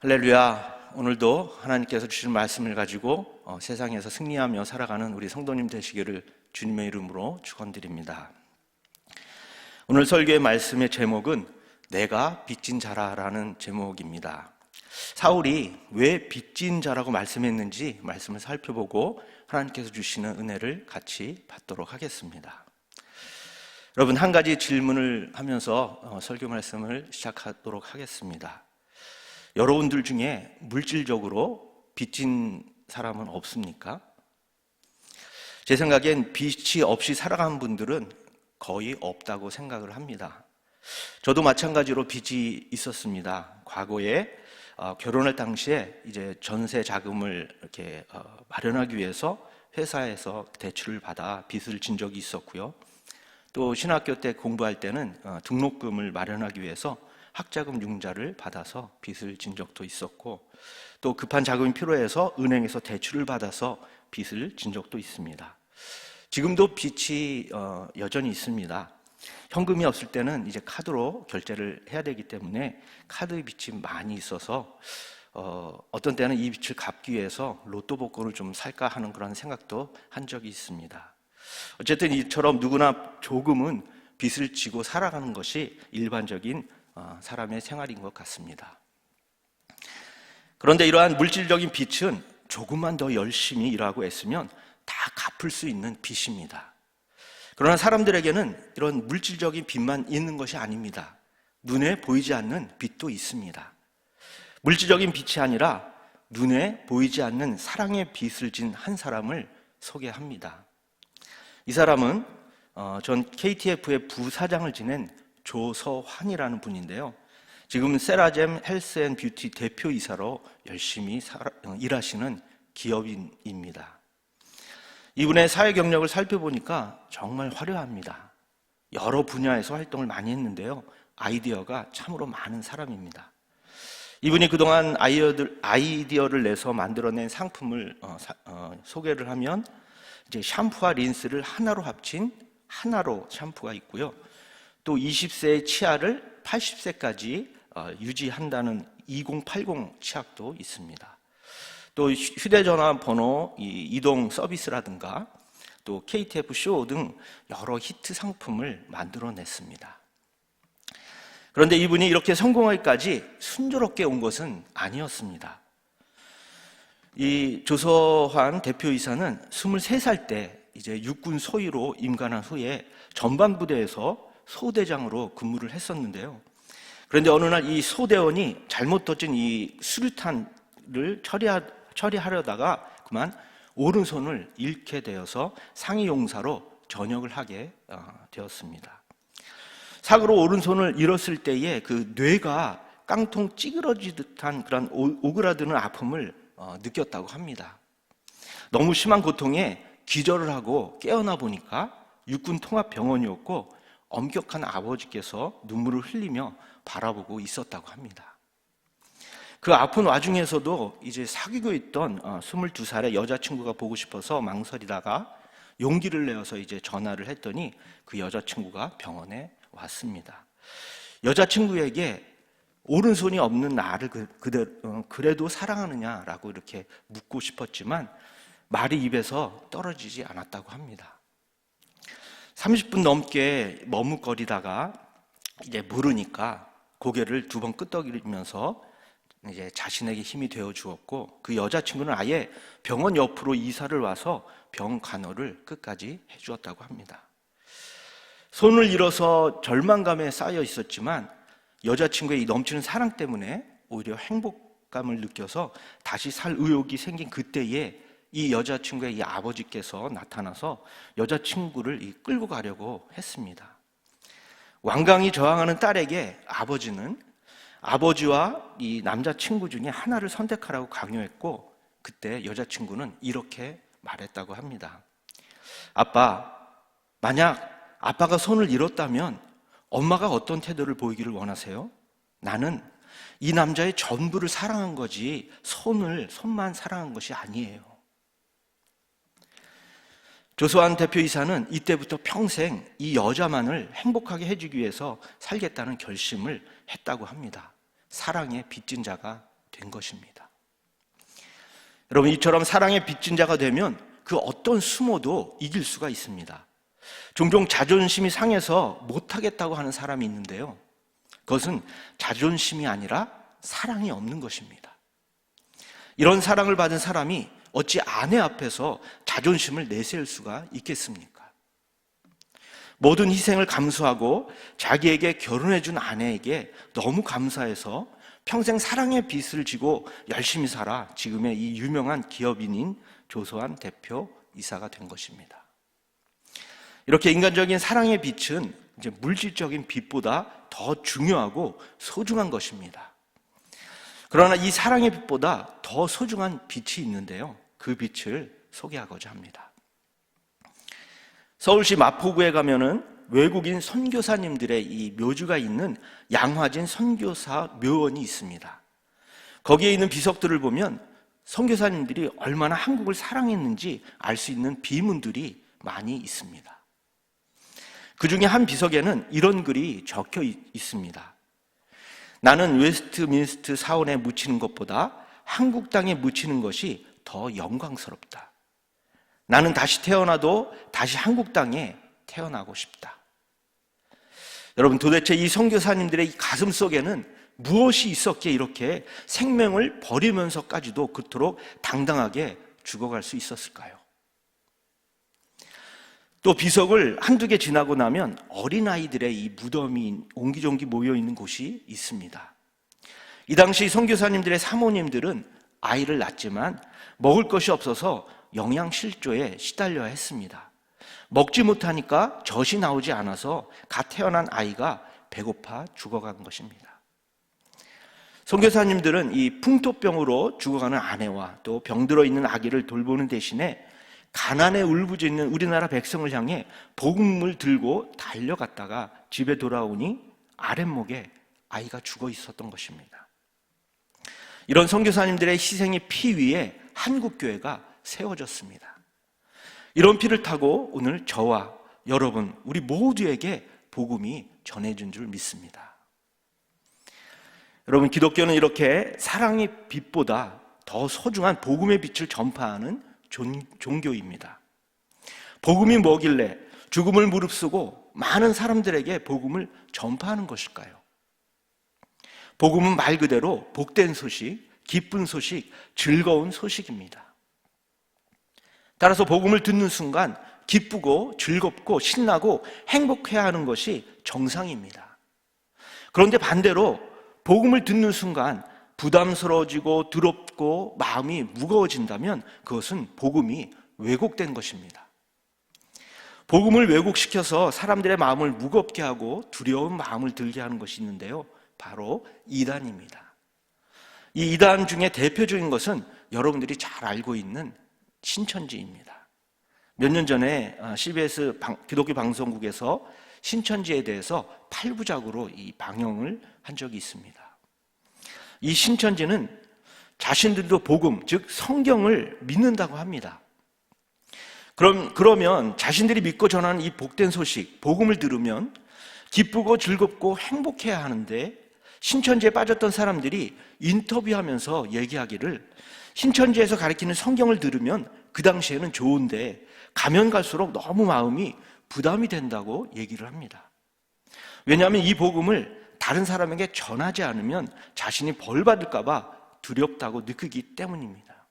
할렐루야. 오늘도 하나님께서 주신 말씀을 가지고 세상에서 승리하며 살아가는 우리 성도님 되시기를 주님의 이름으로 축원드립니다. 오늘 설교의 말씀의 제목은 내가 빚진 자라라는 제목입니다. 사울이 왜 빚진 자라고 말씀했는지 말씀을 살펴보고 하나님께서 주시는 은혜를 같이 받도록 하겠습니다. 여러분, 한 가지 질문을 하면서 설교 말씀을 시작하도록 하겠습니다. 여러분들 중에 물질적으로 빚진 사람은 없습니까? 제 생각엔 빚이 없이 살아가는 분들은 거의 없다고 생각을 합니다. 저도 마찬가지로 빚이 있었습니다. 과거에 결혼할 당시에 이제 전세 자금을 이렇게 마련하기 위해서 회사에서 대출을 받아 빚을 진 적이 있었고요. 또 신학교 때 공부할 때는 등록금을 마련하기 위해서 학자금 융자를 받아서 빚을 진 적도 있었고, 또 급한 자금이 필요해서 은행에서 대출을 받아서 빚을 진 적도 있습니다. 지금도 빚이 여전히 있습니다. 현금이 없을 때는 이제 카드로 결제를 해야 되기 때문에 카드 빚이 많이 있어서 어떤 때는 이 빚을 갚기 위해서 로또 복권을 좀 살까 하는 그런 생각도 한 적이 있습니다. 어쨌든 이처럼 누구나 조금은 빚을 지고 살아가는 것이 일반적인 사람의 생활인 것 같습니다. 그런데 이러한 물질적인 빚은 조금만 더 열심히 일하고 애쓰면 다 갚을 수 있는 빚입니다. 그러나 사람들에게는 이런 물질적인 빚만 있는 것이 아닙니다. 눈에 보이지 않는 빚도 있습니다. 물질적인 빚이 아니라 눈에 보이지 않는 사랑의 빚을 진 한 사람을 소개합니다. 이 사람은 전 KTF의 부사장을 지낸 조서환이라는 분인데요. 지금 세라젬 헬스 앤 뷰티 대표이사로 열심히 일하시는 기업인입니다. 이분의 사회 경력을 살펴보니까 정말 화려합니다. 여러 분야에서 활동을 많이 했는데요. 아이디어가 참으로 많은 사람입니다. 이분이 그동안 아이디어를 내서 만들어낸 상품을 소개를 하면 이제 샴푸와 린스를 하나로 합친 하나로 샴푸가 있고요. 또 20세의 치아를 80세까지 유지한다는 2080 치약도 있습니다. 또 휴대전화 번호 이동 서비스라든가 또 KTF 쇼 등 여러 히트 상품을 만들어냈습니다. 그런데 이분이 이렇게 성공하기까지 순조롭게 온 것은 아니었습니다. 이 조서환 대표이사는 23살 때 이제 육군 소위로 임관한 후에 전방부대에서 소대장으로 근무를 했었는데요. 그런데 어느 날 이 소대원이 잘못 던진 이 수류탄을 처리하려다가 그만 오른손을 잃게 되어서 상위용사로 전역을 하게 되었습니다. 사고로 오른손을 잃었을 때에 그 뇌가 깡통 찌그러지듯한 그런 오그라드는 아픔을 느꼈다고 합니다. 너무 심한 고통에 기절을 하고 깨어나 보니까 육군 통합병원이었고 엄격한 아버지께서 눈물을 흘리며 바라보고 있었다고 합니다. 그 아픈 와중에서도 이제 사귀고 있던 22살의 여자친구가 보고 싶어서 망설이다가 용기를 내어서 이제 전화를 했더니 그 여자친구가 병원에 왔습니다. 여자친구에게 오른손이 없는 나를 그래도 사랑하느냐라고 이렇게 묻고 싶었지만 말이 입에서 떨어지지 않았다고 합니다. 30분 넘게 머뭇거리다가 이제 모르니까 고개를 2번 끄덕이면서 이제 자신에게 힘이 되어 주었고, 그 여자친구는 아예 병원 옆으로 이사를 와서 병 간호를 끝까지 해 주었다고 합니다. 손을 잃어서 절망감에 쌓여 있었지만 여자친구의 이 넘치는 사랑 때문에 오히려 행복감을 느껴서 다시 살 의욕이 생긴 그때에 이 여자친구의 이 아버지께서 나타나서 여자친구를 끌고 가려고 했습니다. 완강히 저항하는 딸에게 아버지는 아버지와 이 남자친구 중에 하나를 선택하라고 강요했고, 그때 여자친구는 이렇게 말했다고 합니다. 아빠, 만약 아빠가 손을 잃었다면 엄마가 어떤 태도를 보이기를 원하세요? 나는 이 남자의 전부를 사랑한 거지 손만 사랑한 것이 아니에요. 조서환 대표이사는 이때부터 평생 이 여자만을 행복하게 해주기 위해서 살겠다는 결심을 했다고 합니다. 사랑의 빚진 자가 된 것입니다. 여러분, 이처럼 사랑의 빚진 자가 되면 그 어떤 수모도 이길 수가 있습니다. 종종 자존심이 상해서 못하겠다고 하는 사람이 있는데요, 그것은 자존심이 아니라 사랑이 없는 것입니다. 이런 사랑을 받은 사람이 어찌 아내 앞에서 자존심을 내세울 수가 있겠습니까? 모든 희생을 감수하고 자기에게 결혼해준 아내에게 너무 감사해서 평생 사랑의 빚을 지고 열심히 살아 지금의 이 유명한 기업인인 조소한 대표 이사가 된 것입니다. 이렇게 인간적인 사랑의 빚은 이제 물질적인 빚보다 더 중요하고 소중한 것입니다. 그러나 이 사랑의 빚보다 더 소중한 빚이 있는데요, 그 빚을 소개하고자 합니다. 서울시 마포구에 가면은 외국인 선교사님들의 이 묘주가 있는 양화진 선교사 묘원이 있습니다. 거기에 있는 비석들을 보면 선교사님들이 얼마나 한국을 사랑했는지 알 수 있는 비문들이 많이 있습니다. 그 중에 한 비석에는 이런 글이 적혀 있습니다. 나는 웨스트민스트 사원에 묻히는 것보다 한국 땅에 묻히는 것이 더 영광스럽다. 나는 다시 태어나도 다시 한국 땅에 태어나고 싶다. 여러분, 도대체 이 선교사님들의 가슴 속에는 무엇이 있었기에 이렇게 생명을 버리면서까지도 그토록 당당하게 죽어갈 수 있었을까요? 또 비석을 한두 개 지나고 나면 어린아이들의 이 무덤이 옹기종기 모여있는 곳이 있습니다. 이 당시 선교사님들의 사모님들은 아이를 낳았지만 먹을 것이 없어서 영양실조에 시달려야 했습니다. 먹지 못하니까 젖이 나오지 않아서 갓 태어난 아이가 배고파 죽어간 것입니다. 선교사님들은 이 풍토병으로 죽어가는 아내와 또 병들어 있는 아기를 돌보는 대신에 가난에 울부짖는 우리나라 백성을 향해 복음을 들고 달려갔다가 집에 돌아오니 아랫목에 아이가 죽어 있었던 것입니다. 이런 선교사님들의 희생의 피 위에 한국교회가 세워졌습니다. 이런 피를 타고 오늘 저와 여러분, 우리 모두에게 복음이 전해진 줄 믿습니다. 여러분, 기독교는 이렇게 사랑의 빛보다 더 소중한 복음의 빛을 전파하는 종교입니다. 복음이 뭐길래 죽음을 무릅쓰고 많은 사람들에게 복음을 전파하는 것일까요? 복음은 말 그대로 복된 소식, 기쁜 소식, 즐거운 소식입니다. 따라서 복음을 듣는 순간 기쁘고 즐겁고 신나고 행복해야 하는 것이 정상입니다. 그런데 반대로 복음을 듣는 순간 부담스러워지고 두렵고 마음이 무거워진다면 그것은 복음이 왜곡된 것입니다. 복음을 왜곡시켜서 사람들의 마음을 무겁게 하고 두려운 마음을 들게 하는 것이 있는데요, 바로 이단입니다. 이 이단 중에 대표적인 것은 여러분들이 잘 알고 있는 신천지입니다. 몇 년 전에 CBS 기독교 방송국에서 신천지에 대해서 8부작으로 이 방영을 한 적이 있습니다. 이 신천지는 자신들도 복음, 즉 성경을 믿는다고 합니다. 그러면 자신들이 믿고 전하는 이 복된 소식, 복음을 들으면 기쁘고 즐겁고 행복해야 하는데, 신천지에 빠졌던 사람들이 인터뷰하면서 얘기하기를 신천지에서 가르치는 성경을 들으면 그 당시에는 좋은데 가면 갈수록 너무 마음이 부담이 된다고 얘기를 합니다. 왜냐하면 이 복음을 다른 사람에게 전하지 않으면 자신이 벌 받을까 봐 두렵다고 느끼기 때문입니다.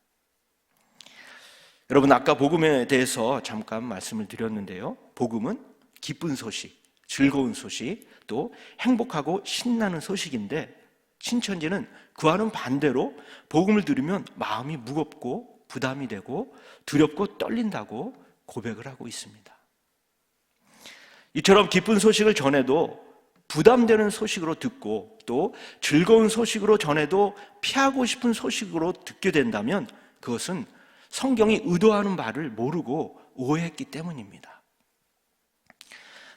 여러분, 아까 복음에 대해서 잠깐 말씀을 드렸는데요, 복음은 기쁜 소식, 즐거운 소식, 또 행복하고 신나는 소식인데, 신천지는 그와는 반대로 복음을 들으면 마음이 무겁고 부담이 되고 두렵고 떨린다고 고백을 하고 있습니다. 이처럼 기쁜 소식을 전해도 부담되는 소식으로 듣고 또 즐거운 소식으로 전해도 피하고 싶은 소식으로 듣게 된다면 그것은 성경이 의도하는 바를 모르고 오해했기 때문입니다.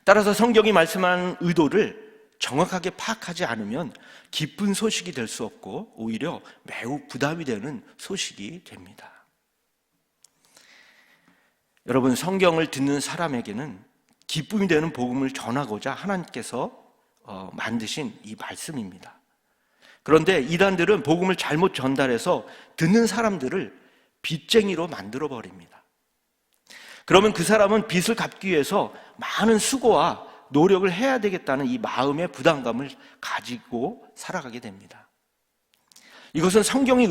따라서 성경이 말씀하는 의도를 정확하게 파악하지 않으면 기쁜 소식이 될 수 없고 오히려 매우 부담이 되는 소식이 됩니다. 여러분, 성경을 듣는 사람에게는 기쁨이 되는 복음을 전하고자 하나님께서 만드신 이 말씀입니다. 그런데 이단들은 복음을 잘못 전달해서 듣는 사람들을 빚쟁이로 만들어 버립니다. 그러면 그 사람은 빚을 갚기 위해서 많은 수고와 노력을 해야 되겠다는 이 마음의 부담감을 가지고 살아가게 됩니다. 이것은 성경이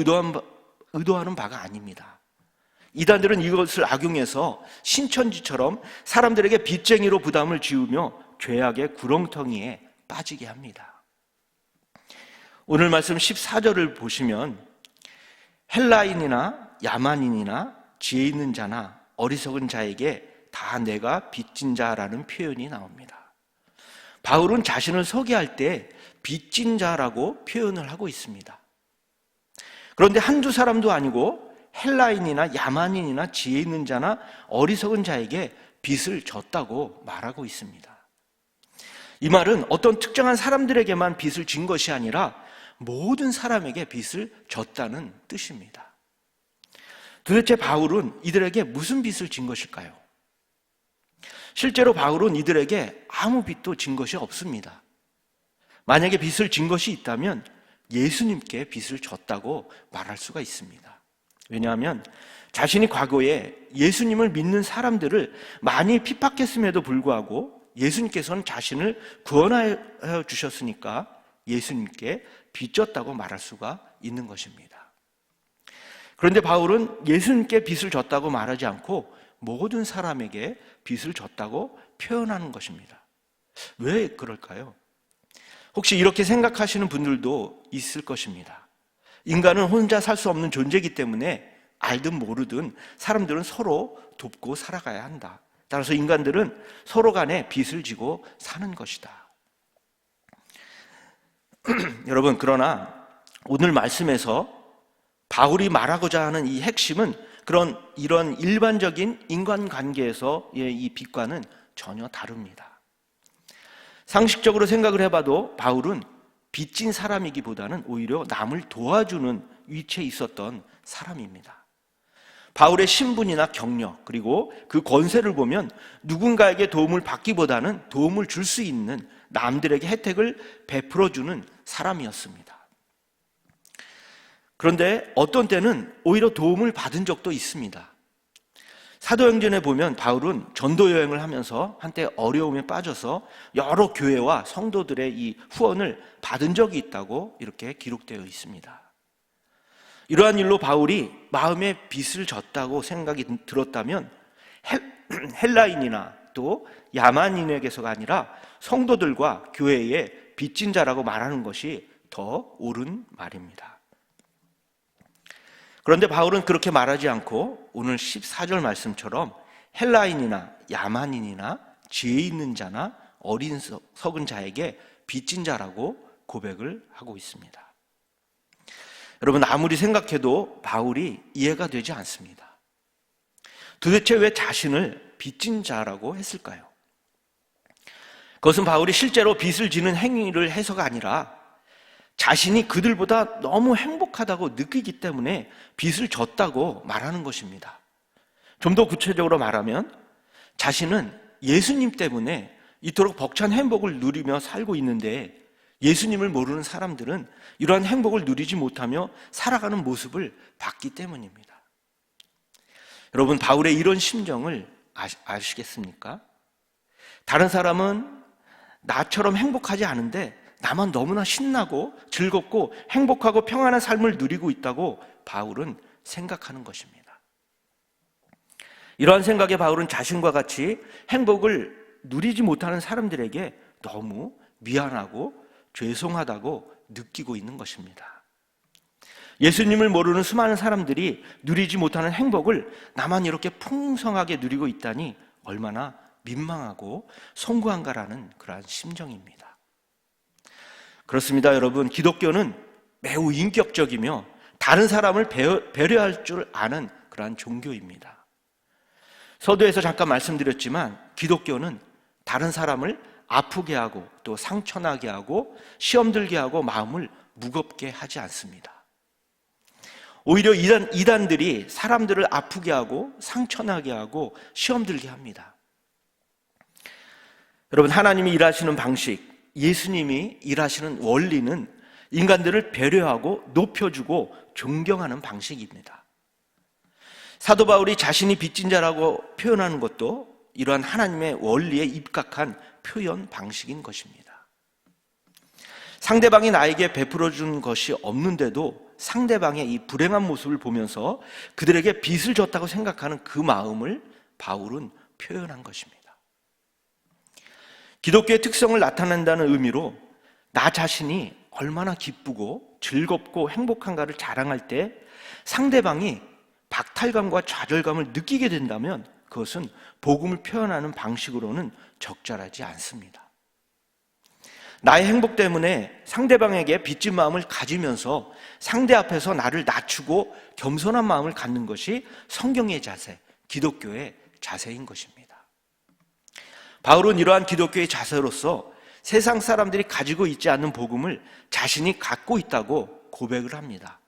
의도하는 바가 아닙니다. 이단들은 이것을 악용해서 신천지처럼 사람들에게 빚쟁이로 부담을 지우며 죄악의 구렁텅이에 빠지게 합니다. 오늘 말씀 14절을 보시면 헬라인이나 야만인이나 지혜 있는 자나 어리석은 자에게 다 내가 빚진 자라는 표현이 나옵니다. 바울은 자신을 소개할 때 빚진 자라고 표현을 하고 있습니다. 그런데 한두 사람도 아니고 헬라인이나 야만인이나 지혜 있는 자나 어리석은 자에게 빚을 졌다고 말하고 있습니다. 이 말은 어떤 특정한 사람들에게만 빚을 진 것이 아니라 모든 사람에게 빚을 졌다는 뜻입니다. 도대체 바울은 이들에게 무슨 빚을 진 것일까요? 실제로 바울은 이들에게 아무 빚도 진 것이 없습니다. 만약에 빚을 진 것이 있다면 예수님께 빚을 졌다고 말할 수가 있습니다. 왜냐하면 자신이 과거에 예수님을 믿는 사람들을 많이 핍박했음에도 불구하고 예수님께서는 자신을 구원하여 주셨으니까 예수님께 빚졌다고 말할 수가 있는 것입니다. 그런데 바울은 예수님께 빚을 졌다고 말하지 않고 모든 사람에게 빚을 졌다고 표현하는 것입니다. 왜 그럴까요? 혹시 이렇게 생각하시는 분들도 있을 것입니다. 인간은 혼자 살 수 없는 존재이기 때문에 알든 모르든 사람들은 서로 돕고 살아가야 한다. 따라서 인간들은 서로 간에 빚을 지고 사는 것이다. 여러분, 그러나 오늘 말씀에서 바울이 말하고자 하는 이 핵심은 이런 일반적인 인간관계에서의 이 빚과는 전혀 다릅니다. 상식적으로 생각을 해봐도 바울은 빚진 사람이기보다는 오히려 남을 도와주는 위치에 있었던 사람입니다. 바울의 신분이나 경력 그리고 그 권세를 보면 누군가에게 도움을 받기보다는 도움을 줄 수 있는 남들에게 혜택을 베풀어주는 사람이었습니다. 그런데 어떤 때는 오히려 도움을 받은 적도 있습니다. 사도행전에 보면 바울은 전도 여행을 하면서 한때 어려움에 빠져서 여러 교회와 성도들의 이 후원을 받은 적이 있다고 이렇게 기록되어 있습니다. 이러한 일로 바울이 마음에 빚을 졌다고 생각이 들었다면 헬라인이나 또 야만인에게서가 아니라 성도들과 교회의 빚진 자라고 말하는 것이 더 옳은 말입니다. 그런데 바울은 그렇게 말하지 않고 오늘 14절 말씀처럼 헬라인이나 야만인이나 지혜 있는 자나 어리석은 자에게 빚진 자라고 고백을 하고 있습니다. 여러분, 아무리 생각해도 바울이 이해가 되지 않습니다. 도대체 왜 자신을 빚진 자라고 했을까요? 그것은 바울이 실제로 빚을 지는 행위를 해서가 아니라 자신이 그들보다 너무 행복하다고 느끼기 때문에 빚을 졌다고 말하는 것입니다. 좀 더 구체적으로 말하면 자신은 예수님 때문에 이토록 벅찬 행복을 누리며 살고 있는데 예수님을 모르는 사람들은 이러한 행복을 누리지 못하며 살아가는 모습을 봤기 때문입니다. 여러분, 바울의 이런 심정을 아시겠습니까? 다른 사람은 나처럼 행복하지 않은데 나만 너무나 신나고 즐겁고 행복하고 평안한 삶을 누리고 있다고 바울은 생각하는 것입니다. 이러한 생각에 바울은 자신과 같이 행복을 누리지 못하는 사람들에게 너무 미안하고 죄송하다고 느끼고 있는 것입니다. 예수님을 모르는 수많은 사람들이 누리지 못하는 행복을 나만 이렇게 풍성하게 누리고 있다니 얼마나 민망하고 송구한가라는 그러한 심정입니다. 그렇습니다, 여러분. 기독교는 매우 인격적이며 다른 사람을 배려할 줄 아는 그러한 종교입니다. 서두에서 잠깐 말씀드렸지만 기독교는 다른 사람을 아프게 하고 또 상처나게 하고 시험 들게 하고 마음을 무겁게 하지 않습니다. 오히려 이단들이 사람들을 아프게 하고 상처나게 하고 시험 들게 합니다. 여러분, 하나님이 일하시는 방식, 예수님이 일하시는 원리는 인간들을 배려하고 높여주고 존경하는 방식입니다. 사도 바울이 자신이 빚진 자라고 표현하는 것도 이러한 하나님의 원리에 입각한 표현 방식인 것입니다. 상대방이 나에게 베풀어 준 것이 없는데도 상대방의 이 불행한 모습을 보면서 그들에게 빚을 졌다고 생각하는 그 마음을 바울은 표현한 것입니다. 기독교의 특성을 나타낸다는 의미로 나 자신이 얼마나 기쁘고 즐겁고 행복한가를 자랑할 때 상대방이 박탈감과 좌절감을 느끼게 된다면 그것은 복음을 표현하는 방식으로는 적절하지 않습니다. 나의 행복 때문에 상대방에게 빚진 마음을 가지면서 상대 앞에서 나를 낮추고 겸손한 마음을 갖는 것이 성경의 자세, 기독교의 자세인 것입니다. 바울은 이러한 기독교의 자세로서 세상 사람들이 가지고 있지 않는 복음을 자신이 갖고 있다고 고백을 합니다.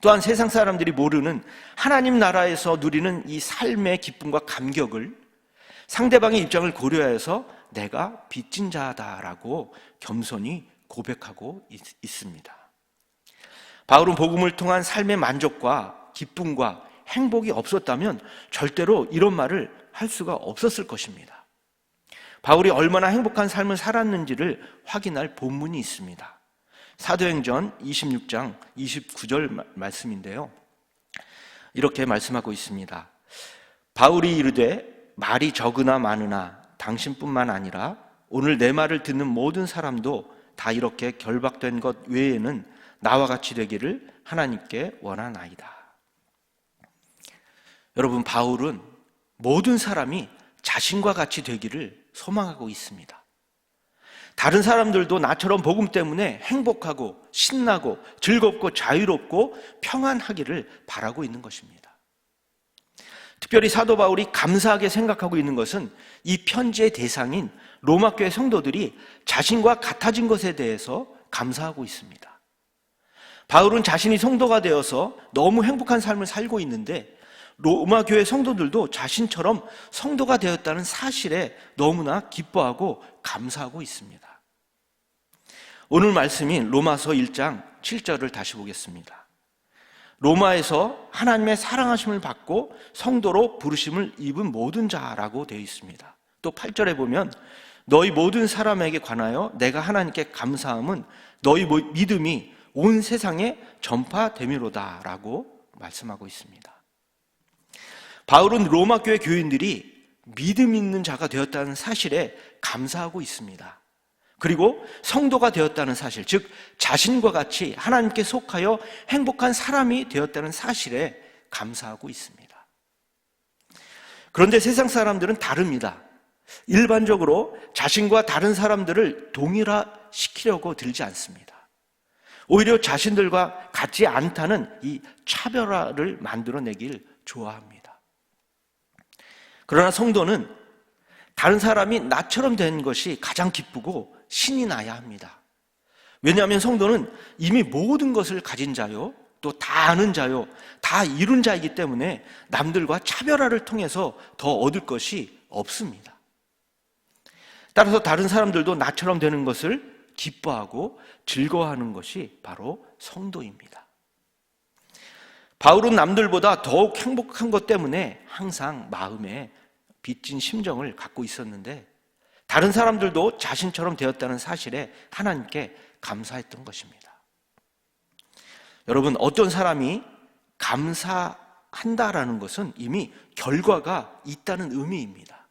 또한 세상 사람들이 모르는 하나님 나라에서 누리는 이 삶의 기쁨과 감격을 상대방의 입장을 고려해서 내가 빚진 자다라고 겸손히 고백하고 있습니다. 바울은 복음을 통한 삶의 만족과 기쁨과 행복이 없었다면 절대로 이런 말을 할 수가 없었을 것입니다. 바울이 얼마나 행복한 삶을 살았는지를 확인할 본문이 있습니다. 사도행전 26장 29절 말씀인데요. 이렇게 말씀하고 있습니다. 바울이 이르되 말이 적으나 많으나 당신뿐만 아니라 오늘 내 말을 듣는 모든 사람도 다 이렇게 결박된 것 외에는 나와 같이 되기를 하나님께 원하나이다. 여러분, 바울은 모든 사람이 자신과 같이 되기를 소망하고 있습니다. 다른 사람들도 나처럼 복음 때문에 행복하고 신나고 즐겁고 자유롭고 평안하기를 바라고 있는 것입니다. 특별히 사도 바울이 감사하게 생각하고 있는 것은 이 편지의 대상인 로마 교회 성도들이 자신과 같아진 것에 대해서 감사하고 있습니다. 바울은 자신이 성도가 되어서 너무 행복한 삶을 살고 있는데 로마 교회 성도들도 자신처럼 성도가 되었다는 사실에 너무나 기뻐하고 감사하고 있습니다. 오늘 말씀인 로마서 1장 7절을 다시 보겠습니다. 로마에서 하나님의 사랑하심을 받고 성도로 부르심을 입은 모든 자라고 되어 있습니다. 또 8절에 보면 너희 모든 사람에게 관하여 내가 하나님께 감사함은 너희 믿음이 온 세상에 전파됨이로다 라고 말씀하고 있습니다. 바울은 로마 교회 교인들이 믿음 있는 자가 되었다는 사실에 감사하고 있습니다. 그리고 성도가 되었다는 사실, 즉 자신과 같이 하나님께 속하여 행복한 사람이 되었다는 사실에 감사하고 있습니다. 그런데 세상 사람들은 다릅니다. 일반적으로 자신과 다른 사람들을 동일화시키려고 들지 않습니다. 오히려 자신들과 같지 않다는 이 차별화를 만들어내길 좋아합니다. 그러나 성도는 다른 사람이 나처럼 된 것이 가장 기쁘고 신이 나야 합니다. 왜냐하면 성도는 이미 모든 것을 가진 자요, 또 다 아는 자요, 다 이룬 자이기 때문에 남들과 차별화를 통해서 더 얻을 것이 없습니다. 따라서 다른 사람들도 나처럼 되는 것을 기뻐하고 즐거워하는 것이 바로 성도입니다. 바울은 남들보다 더욱 행복한 것 때문에 항상 마음에 빚진 심정을 갖고 있었는데 다른 사람들도 자신처럼 되었다는 사실에 하나님께 감사했던 것입니다. 여러분, 어떤 사람이 감사한다라는 것은 이미 결과가 있다는 의미입니다.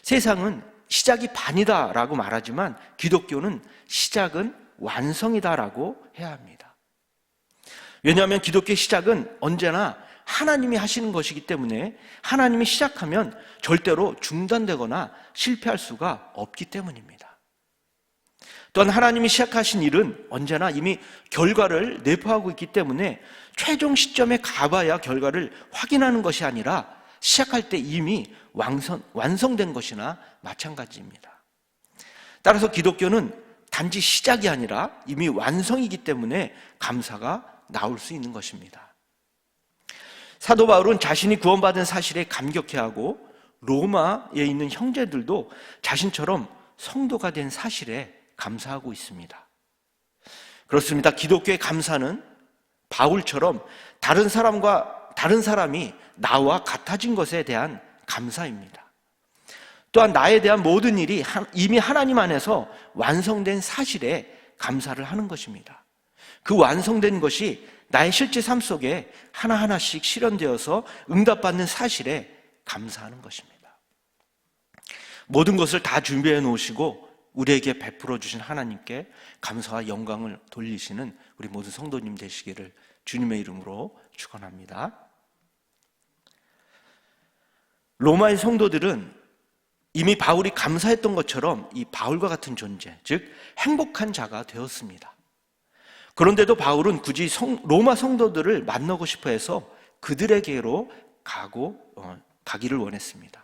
세상은 시작이 반이다라고 말하지만 기독교는 시작은 완성이다라고 해야 합니다. 왜냐하면 기독교의 시작은 언제나 하나님이 하시는 것이기 때문에 하나님이 시작하면 절대로 중단되거나 실패할 수가 없기 때문입니다. 또한 하나님이 시작하신 일은 언제나 이미 결과를 내포하고 있기 때문에 최종 시점에 가봐야 결과를 확인하는 것이 아니라 시작할 때 이미 완성된 것이나 마찬가지입니다. 따라서 기독교는 단지 시작이 아니라 이미 완성이기 때문에 감사가 나올 수 있는 것입니다. 사도 바울은 자신이 구원받은 사실에 감격해하고 로마에 있는 형제들도 자신처럼 성도가 된 사실에 감사하고 있습니다. 그렇습니다. 기독교의 감사는 바울처럼 다른 사람이 나와 같아진 것에 대한 감사입니다. 또한 나에 대한 모든 일이 이미 하나님 안에서 완성된 사실에 감사를 하는 것입니다. 그 완성된 것이 나의 실제 삶 속에 하나하나씩 실현되어서 응답받는 사실에 감사하는 것입니다. 모든 것을 다 준비해 놓으시고 우리에게 베풀어 주신 하나님께 감사와 영광을 돌리시는 우리 모든 성도님 되시기를 주님의 이름으로 축원합니다. 로마의 성도들은 이미 바울이 감사했던 것처럼 이 바울과 같은 존재, 즉 행복한 자가 되었습니다. 그런데도 바울은 굳이 로마 성도들을 만나고 싶어 해서 그들에게로 가기를 원했습니다.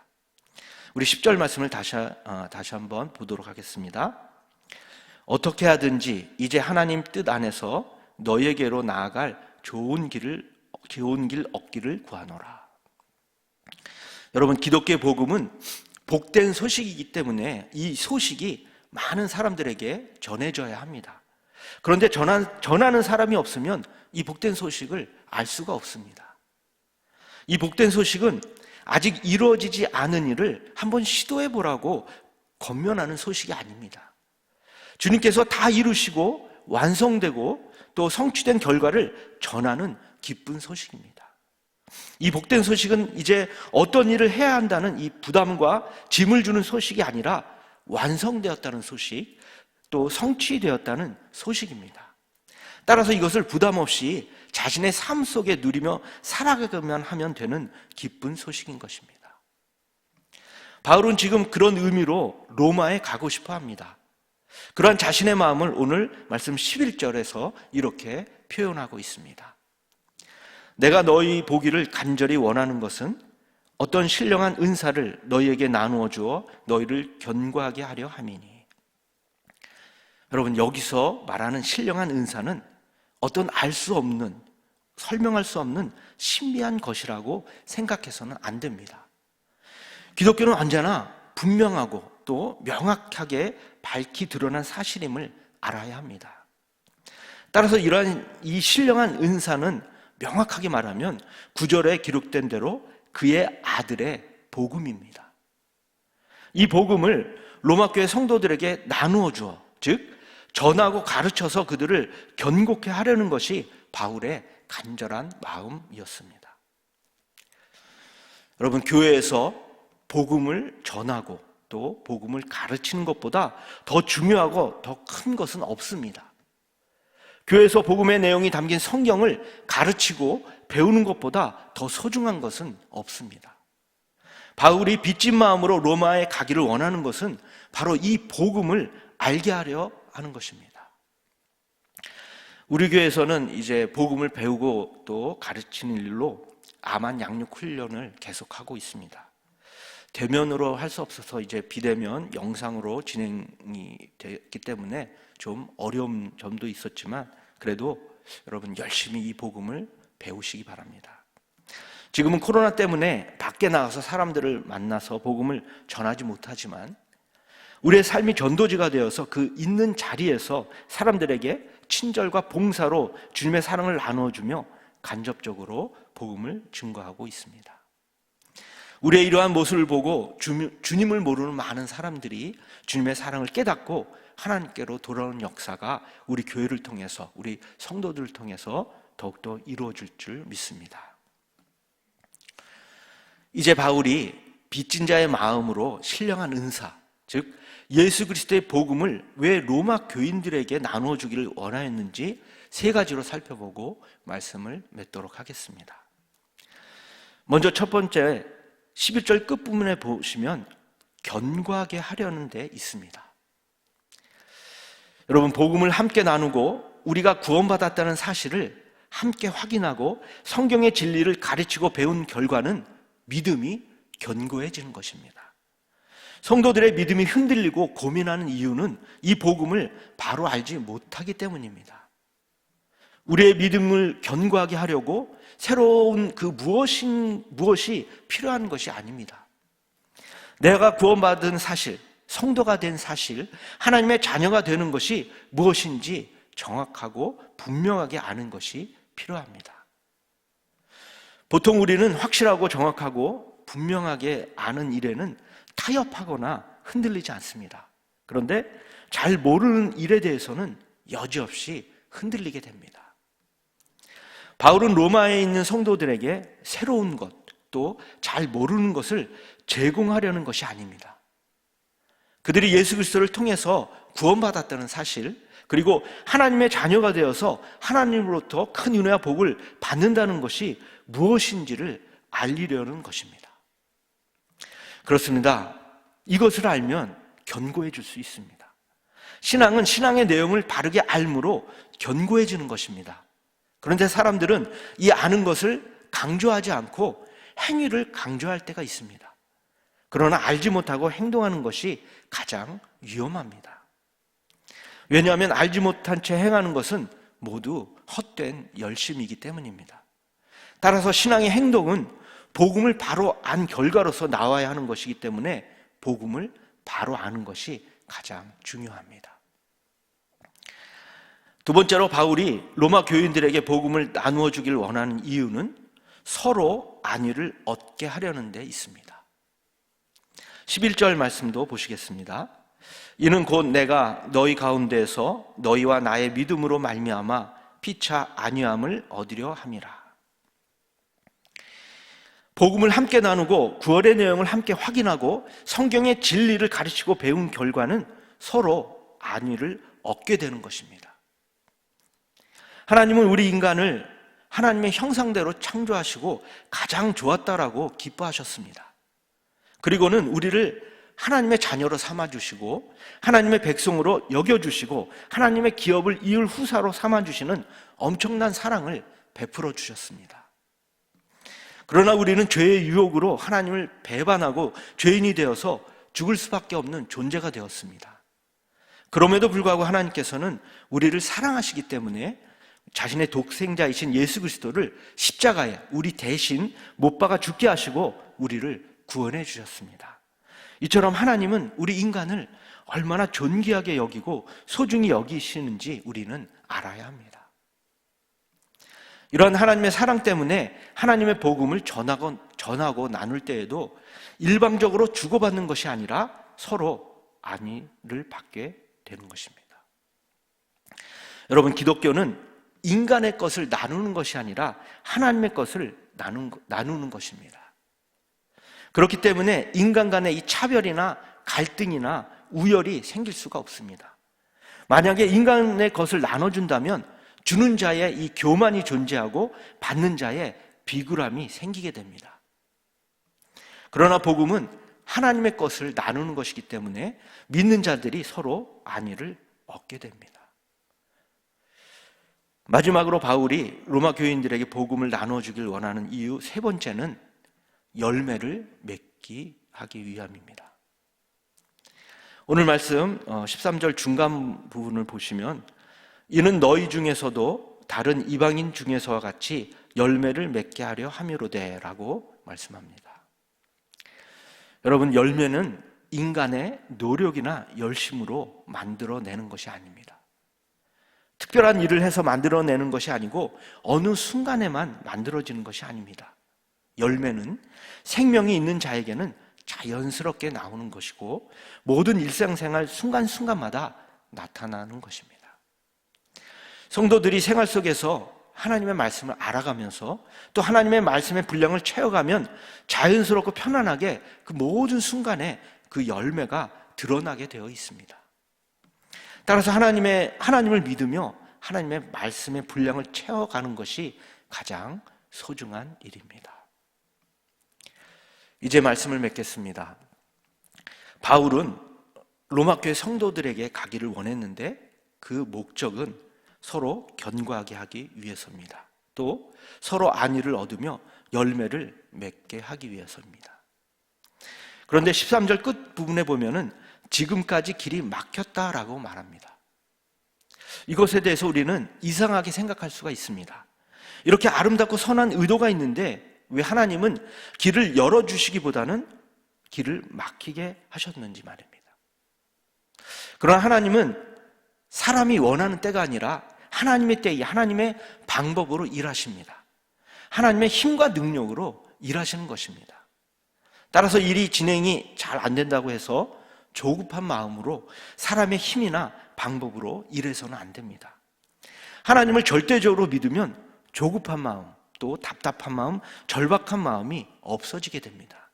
우리 10절 말씀을 다시 한번 보도록 하겠습니다. 어떻게 하든지 이제 하나님 뜻 안에서 너희에게로 나아갈 좋은 길 얻기를 구하노라. 여러분, 기독교의 복음은 복된 소식이기 때문에 이 소식이 많은 사람들에게 전해져야 합니다. 그런데 전하는 사람이 없으면 이 복된 소식을 알 수가 없습니다. 이 복된 소식은 아직 이루어지지 않은 일을 한번 시도해 보라고 권면하는 소식이 아닙니다. 주님께서 다 이루시고 완성되고 또 성취된 결과를 전하는 기쁜 소식입니다. 이 복된 소식은 이제 어떤 일을 해야 한다는 이 부담과 짐을 주는 소식이 아니라 완성되었다는 소식, 또 성취되었다는 소식입니다. 따라서 이것을 부담 없이 자신의 삶 속에 누리며 살아가기만 하면 되는 기쁜 소식인 것입니다. 바울은 지금 그런 의미로 로마에 가고 싶어 합니다. 그러한 자신의 마음을 오늘 말씀 11절에서 이렇게 표현하고 있습니다. 내가 너희 보기를 간절히 원하는 것은 어떤 신령한 은사를 너희에게 나누어 주어 너희를 견고하게 하려 함이니. 여러분, 여기서 말하는 신령한 은사는 어떤 알 수 없는, 설명할 수 없는 신비한 것이라고 생각해서는 안 됩니다. 기독교는 언제나 분명하고 또 명확하게 밝히 드러난 사실임을 알아야 합니다. 따라서 이러한 이 신령한 은사는 명확하게 말하면 9절에 기록된 대로 그의 아들의 복음입니다. 이 복음을 로마교회 성도들에게 나누어 주어, 즉 전하고 가르쳐서 그들을 견고케 하려는 것이 바울의 간절한 마음이었습니다. 여러분, 교회에서 복음을 전하고 또 복음을 가르치는 것보다 더 중요하고 더 큰 것은 없습니다. 교회에서 복음의 내용이 담긴 성경을 가르치고 배우는 것보다 더 소중한 것은 없습니다. 바울이 빚진 마음으로 로마에 가기를 원하는 것은 바로 이 복음을 알게 하려 하는 것입니다. 우리 교회에서는 이제 복음을 배우고 또 가르치는 일로 암한 양육 훈련을 계속하고 있습니다. 대면으로 할 수 없어서 이제 비대면 영상으로 진행이 됐기 때문에 좀 어려운 점도 있었지만 그래도 여러분 열심히 이 복음을 배우시기 바랍니다. 지금은 코로나 때문에 밖에 나가서 사람들을 만나서 복음을 전하지 못하지만 우리의 삶이 전도지가 되어서 그 있는 자리에서 사람들에게 친절과 봉사로 주님의 사랑을 나누어주며 간접적으로 복음을 증거하고 있습니다. 우리의 이러한 모습을 보고 주님을 모르는 많은 사람들이 주님의 사랑을 깨닫고 하나님께로 돌아오는 역사가 우리 교회를 통해서, 우리 성도들을 통해서 더욱더 이루어질 줄 믿습니다. 이제 바울이 빚진 자의 마음으로 신령한 은사, 즉 예수 그리스도의 복음을 왜 로마 교인들에게 나누어 주기를 원하였는지 세 가지로 살펴보고 말씀을 맺도록 하겠습니다. 먼저 첫 번째 11절 끝부분에 보시면 견고하게 하려는 데 있습니다. 여러분, 복음을 함께 나누고 우리가 구원받았다는 사실을 함께 확인하고 성경의 진리를 가르치고 배운 결과는 믿음이 견고해지는 것입니다. 성도들의 믿음이 흔들리고 고민하는 이유는 이 복음을 바로 알지 못하기 때문입니다. 우리의 믿음을 견고하게 하려고 새로운 그 무엇이 필요한 것이 아닙니다. 내가 구원받은 사실, 성도가 된 사실, 하나님의 자녀가 되는 것이 무엇인지 정확하고 분명하게 아는 것이 필요합니다. 보통 우리는 확실하고 정확하고 분명하게 아는 일에는 타협하거나 흔들리지 않습니다. 그런데 잘 모르는 일에 대해서는 여지없이 흔들리게 됩니다. 바울은 로마에 있는 성도들에게 새로운 것, 또 잘 모르는 것을 제공하려는 것이 아닙니다. 그들이 예수 그리스도를 통해서 구원받았다는 사실, 그리고 하나님의 자녀가 되어서 하나님으로부터 큰 은혜와 복을 받는다는 것이 무엇인지를 알리려는 것입니다. 그렇습니다. 이것을 알면 견고해 줄 수 있습니다. 신앙은 신앙의 내용을 바르게 알므로 견고해지는 것입니다. 그런데 사람들은 이 아는 것을 강조하지 않고 행위를 강조할 때가 있습니다. 그러나 알지 못하고 행동하는 것이 가장 위험합니다. 왜냐하면 알지 못한 채 행하는 것은 모두 헛된 열심이기 때문입니다. 따라서 신앙의 행동은 복음을 바로 안 결과로서 나와야 하는 것이기 때문에 복음을 바로 아는 것이 가장 중요합니다. 두 번째로 바울이 로마 교인들에게 복음을 나누어 주길 원하는 이유는 서로 안위를 얻게 하려는 데 있습니다. 11절 말씀도 보시겠습니다. 이는 곧 내가 너희 가운데에서 너희와 나의 믿음으로 말미암아 피차 안위함을 얻으려 함이라. 복음을 함께 나누고 구원의 내용을 함께 확인하고 성경의 진리를 가르치고 배운 결과는 서로 안위를 얻게 되는 것입니다. 하나님은 우리 인간을 하나님의 형상대로 창조하시고 가장 좋았다라고 기뻐하셨습니다. 그리고는 우리를 하나님의 자녀로 삼아주시고 하나님의 백성으로 여겨주시고 하나님의 기업을 이을 후사로 삼아주시는 엄청난 사랑을 베풀어 주셨습니다. 그러나 우리는 죄의 유혹으로 하나님을 배반하고 죄인이 되어서 죽을 수밖에 없는 존재가 되었습니다. 그럼에도 불구하고 하나님께서는 우리를 사랑하시기 때문에 자신의 독생자이신 예수 그리스도를 십자가에 우리 대신 못 박아 죽게 하시고 우리를 구원해 주셨습니다. 이처럼 하나님은 우리 인간을 얼마나 존귀하게 여기고 소중히 여기시는지 우리는 알아야 합니다. 이러한 하나님의 사랑 때문에 하나님의 복음을 전하고 나눌 때에도 일방적으로 주고받는 것이 아니라 서로 안위를 받게 되는 것입니다. 여러분, 기독교는 인간의 것을 나누는 것이 아니라 하나님의 것을 나누는 것입니다. 그렇기 때문에 인간 간의 이 차별이나 갈등이나 우열이 생길 수가 없습니다. 만약에 인간의 것을 나눠준다면 주는 자의 이 교만이 존재하고 받는 자의 비굴함이 생기게 됩니다. 그러나 복음은 하나님의 것을 나누는 것이기 때문에 믿는 자들이 서로 안위를 얻게 됩니다. 마지막으로 바울이 로마 교인들에게 복음을 나눠주길 원하는 이유 세 번째는 열매를 맺기 하기 위함입니다. 오늘 말씀 13절 중간 부분을 보시면 이는 너희 중에서도 다른 이방인 중에서와 같이 열매를 맺게 하려 함이로되 라고 말씀합니다. 여러분, 열매는 인간의 노력이나 열심으로 만들어내는 것이 아닙니다. 특별한 일을 해서 만들어내는 것이 아니고 어느 순간에만 만들어지는 것이 아닙니다. 열매는 생명이 있는 자에게는 자연스럽게 나오는 것이고 모든 일상생활 순간순간마다 나타나는 것입니다. 성도들이 생활 속에서 하나님의 말씀을 알아가면서 또 하나님의 말씀의 분량을 채워가면 자연스럽고 편안하게 그 모든 순간에 그 열매가 드러나게 되어 있습니다. 따라서 하나님을 믿으며 하나님의 말씀의 분량을 채워가는 것이 가장 소중한 일입니다. 이제 말씀을 맺겠습니다. 바울은 로마교회 성도들에게 가기를 원했는데 그 목적은 서로 견고하게 하기 위해서입니다. 또 서로 안위를 얻으며 열매를 맺게 하기 위해서입니다. 그런데 13절 끝 부분에 보면은 지금까지 길이 막혔다라고 말합니다. 이것에 대해서 우리는 이상하게 생각할 수가 있습니다. 이렇게 아름답고 선한 의도가 있는데 왜 하나님은 길을 열어주시기보다는 길을 막히게 하셨는지 말입니다. 그러나 하나님은 사람이 원하는 때가 아니라 하나님의 때에 하나님의 방법으로 일하십니다. 하나님의 힘과 능력으로 일하시는 것입니다. 따라서 일이 진행이 잘 안 된다고 해서 조급한 마음으로 사람의 힘이나 방법으로 일해서는 안 됩니다. 하나님을 절대적으로 믿으면 조급한 마음, 또 답답한 마음, 절박한 마음이 없어지게 됩니다.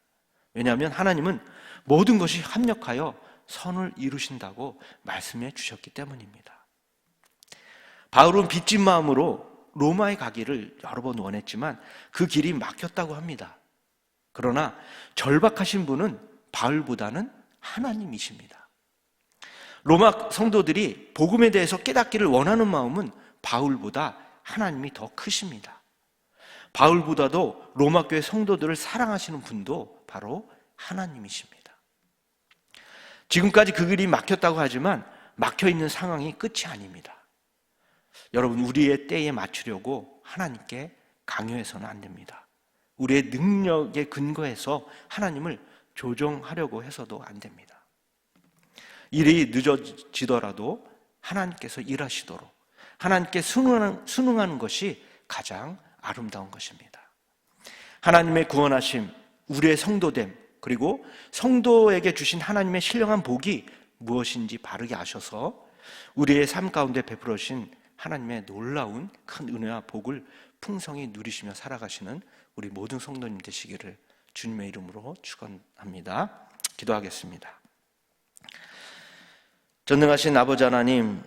왜냐하면 하나님은 모든 것이 합력하여 선을 이루신다고 말씀해 주셨기 때문입니다. 바울은 빚진 마음으로 로마에 가기를 여러 번 원했지만 그 길이 막혔다고 합니다. 그러나 절박하신 분은 바울보다는 하나님이십니다. 로마 성도들이 복음에 대해서 깨닫기를 원하는 마음은 바울보다 하나님이 더 크십니다. 바울보다도 로마 교회 성도들을 사랑하시는 분도 바로 하나님이십니다. 지금까지 그 길이 막혔다고 하지만 막혀있는 상황이 끝이 아닙니다. 여러분, 우리의 때에 맞추려고 하나님께 강요해서는 안 됩니다. 우리의 능력에 근거해서 하나님을 조정하려고 해서도 안 됩니다. 일이 늦어지더라도 하나님께서 일하시도록 하나님께 순응하는 것이 가장 아름다운 것입니다. 하나님의 구원하심, 우리의 성도됨, 그리고 성도에게 주신 하나님의 신령한 복이 무엇인지 바르게 아셔서 우리의 삶 가운데 베풀어 주신 하나님의 놀라운 큰 은혜와 복을 풍성히 누리시며 살아가시는 우리 모든 성도님 되시기를 주님의 이름으로 축원합니다. 기도하겠습니다. 전능하신 아버지 하나님,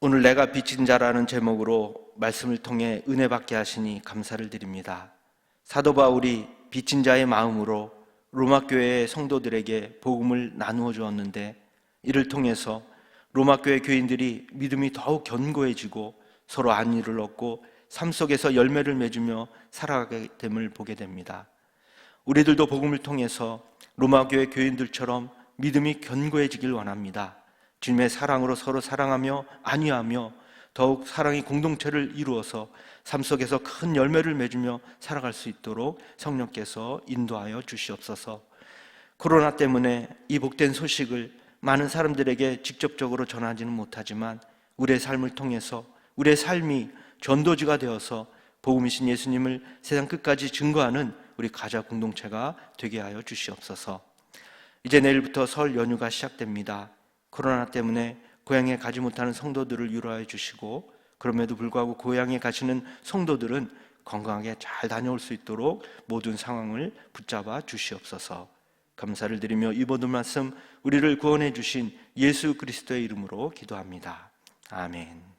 오늘 내가 빚진 자라는 제목으로 말씀을 통해 은혜 받게 하시니 감사를 드립니다. 사도 바울이 빚진 자의 마음으로 로마 교회의 성도들에게 복음을 나누어 주었는데 이를 통해서 로마 교회 교인들이 믿음이 더욱 견고해지고 서로 안위를 얻고 삶 속에서 열매를 맺으며 살아가게 됨을 보게 됩니다. 우리들도 복음을 통해서 로마 교회 교인들처럼 믿음이 견고해지길 원합니다. 주님의 사랑으로 서로 사랑하며 안위하며 더욱 사랑의 공동체를 이루어서 삶 속에서 큰 열매를 맺으며 살아갈 수 있도록 성령께서 인도하여 주시옵소서. 코로나 때문에 이 복된 소식을 많은 사람들에게 직접적으로 전하지는 못하지만 우리의 삶을 통해서 우리의 삶이 전도지가 되어서 복음이신 예수님을 세상 끝까지 증거하는 우리 가자 공동체가 되게 하여 주시옵소서. 이제 내일부터 설 연휴가 시작됩니다. 코로나 때문에 고향에 가지 못하는 성도들을 위로하여 주시고 그럼에도 불구하고 고향에 가시는 성도들은 건강하게 잘 다녀올 수 있도록 모든 상황을 붙잡아 주시옵소서. 감사를 드리며 이 모든 말씀 우리를 구원해 주신 예수 그리스도의 이름으로 기도합니다. 아멘.